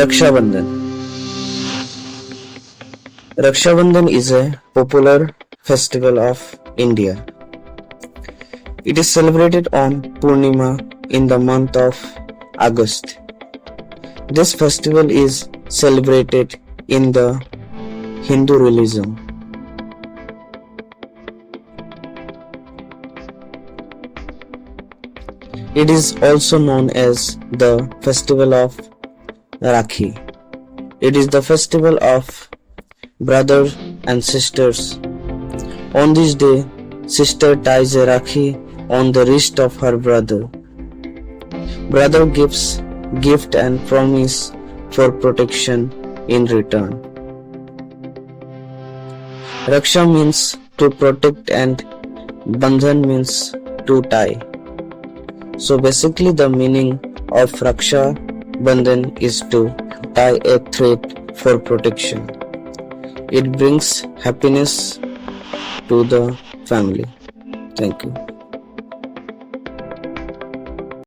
Raksha Bandhan. Raksha Bandhan is a popular festival of India. It is celebrated on Purnima in the month of August. This festival is celebrated in the Hindu religion. It is also known as the festival of Rakhi. It is the festival of brothers and sisters. On this day, sister ties a rakhi on the wrist of her brother. Brother gives gift and promise for protection in return. Raksha means to protect and Bandhan means to tie. So basically the meaning of Raksha Bandhan is to tie a thread for protection. It brings happiness to the family. Thank you.